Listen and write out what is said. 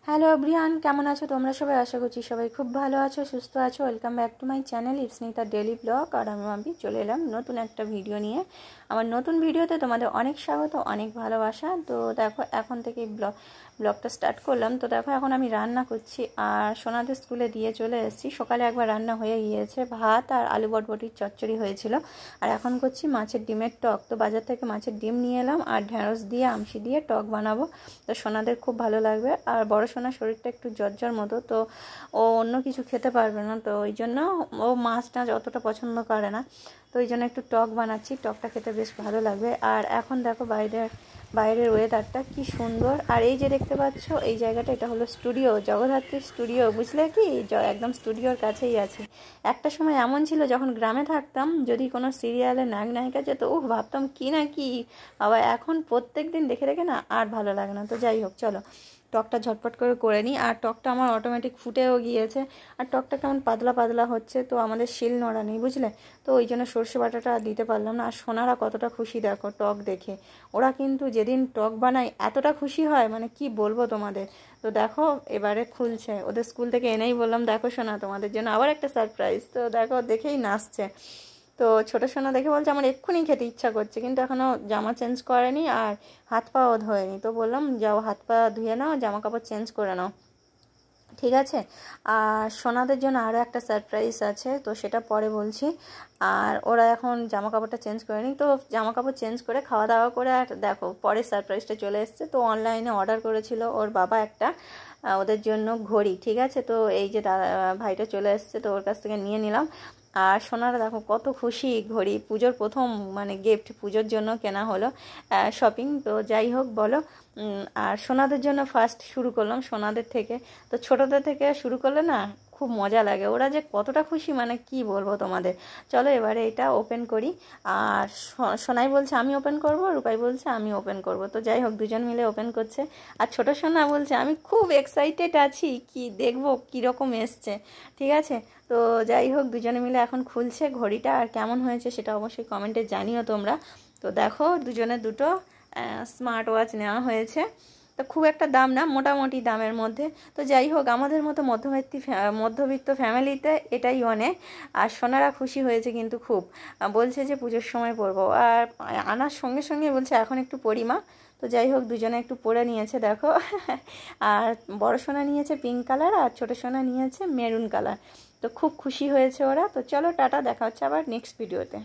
Hello everyone, কেমন আছো তোমরা সবাই? আশা করছি সবাই খুব ভালো আছো, সুস্থ আছো। Welcome back to my channel Ipsnita daily blog. আর আমি চলে এলাম নতুন একটা ভিডিও নিয়ে। আমার নতুন ভিডিওতে তোমাদের অনেক স্বাগত, অনেক ভালোবাসা। তো দেখো, এখন থেকে ব্লগটা স্টার্ট করলাম। তো দেখো, এখন আমি রান্না করছি আর সোনাদের স্কুলে দিয়ে চলে এসেছি। সকালে একবার রান্না হয়ে গিয়েছে, ভাত আর আলু বটবটির চচ্চড়ি হয়েছিল। আর এখন করছি মাছের ডিমের টক। তো বাজার থেকে মাছের ডিম নিয়ে এলাম আর ঢেঁড়স দিয়ে আমসি দিয়ে টক বানাবো। তো সোনাদের খুব ভালো লাগবে। আর বড় সোনার শরীরটা একটু জ্বর মতো, তো ও অন্য কিছু খেতে পারবে না, তো ওই জন্য ও মাছ টাছ অতটা পছন্দ করে না। তো ওই জন্য একটু টক বানাচ্ছি, টকটা খেতে বেশ ভালো লাগবে। আর এখন দেখো বাইরের ওয়েদারটা কি সুন্দর। আর এই যে দেখতে পাচ্ছ এই জায়গাটা, এটা হলো স্টুডিও, জগদ্ধাত্রী স্টুডিও, বুঝলে কি? একদম স্টুডিওর কাছেই আছে। একটা সময় এমন ছিল, যখন গ্রামে থাকতাম, যদি কোনো সিরিয়ালে নায়িকা যেত, ভাবতাম কি না কি। আবার এখন প্রত্যেক দিন দেখে দেখে না আর ভালো লাগে না। তো যাই হোক, চলো টকটা ঝটপট করে নিই। আর টকটা আমার অটোমেটিক ফুটেও গিয়েছে। আর টকটা কেমন পাতলা পাতলা হচ্ছে, তো আমাদের শিল নোড়া নেই, বুঝলে? তো ওই জন্য সর্ষে বাটাটা দিতে পারলাম না। আর সোনারা কতটা খুশি দেখো টক দেখে। ওরা কিন্তু যেদিন টক বানায় এতটা খুশি হয়, মানে কি বলবো তোমাদের। তো দেখো এবারে খুলছে, ওদের স্কুল থেকে এনেই বললাম, দেখো সোনা, তোমাদের জন্য আবার একটা সারপ্রাইজ। তো দেখো দেখেই নাচছে। তো ছোটো সোনা দেখে বলছে আমার এক্ষুনি খেতে ইচ্ছা করছে, কিন্তু এখনও জামা চেঞ্জ করেনি আর হাত পাও ধোয়নি। তো বললাম যাও হাত পা ধুয়ে নাও, জামা কাপড় চেঞ্জ করে নাও, ঠিক আছে? আর সোনাদের জন্য আরও একটা সারপ্রাইজ আছে, তো সেটা পরে বলছি। আর ওরা এখন জামা কাপড়টা চেঞ্জ করেনি, তো জামা কাপড় চেঞ্জ করে খাওয়া দাওয়া করে, আর দেখো পরে সারপ্রাইজটা চলে এসছে। তো অনলাইনে অর্ডার করেছিল ওর বাবা একটা ওদের জন্য ঘড়ি, ঠিক আছে? তো এই যে ভাইটা চলে এসছে, তো ওর কাছ থেকে নিয়ে নিলাম। আর সোনারা দেখো কত খুশি, ঘড়ি পুজোর প্রথম মানে গিফট, পুজোর জন্য কেনা হলো শপিং। তো যাই হোক, বলো। আর সোনাদের জন্য ফার্স্ট শুরু করলাম, সোনাদের থেকে। তো ছোটোদের থেকে শুরু করলে না খুব মজা লাগে, ওরা যে কতটা খুশি মানে কি বলবো তোমাদের। চলো এবারে এটা ওপেন করি। আর সোনাই বলছে আমি ওপেন করব, রূপাই বলছে আমি ওপেন করব। তো যাই হোক, দুজন মিলে ওপেন করছে। আর ছোটো সোনা বলছে আমি খুব এক্সাইটেড আছি, কি দেখবো কীরকম এসছে, ঠিক আছে? তো যাই হোক, দুজনে মিলে এখন খুলছে ঘড়িটা। আর কেমন হয়েছে সেটা অবশ্যই কমেন্টে জানিও তোমরা। তো দেখো দুজনে দুটো স্মার্ট ওয়াচ নেওয়া হয়েছে। তো খুব একটা দাম না, মোটামুটি দামের মধ্যে। তো যাই হোক, আমাদের মতো মধ্যবিত্ত ফ্যামিলিতে এটাই অনেক। আর সোনারা খুশি হয়েছে কিন্তু খুব, বলছে যে পুজোর সময় পরবো। আর আনার সঙ্গে সঙ্গে বলছে এখন একটু পরিমা। তো যাই হোক, দুজনে একটু পরে নিয়েছে দেখো। আর বড় সোনা নিয়েছে পিঙ্ক কালার আর ছোটো সোনা নিয়েছে মেরুন কালার। তো খুব খুশি হয়েছে ওরা। তো চলো টাটা, দেখা হচ্ছে আবার নেক্সট ভিডিওতে।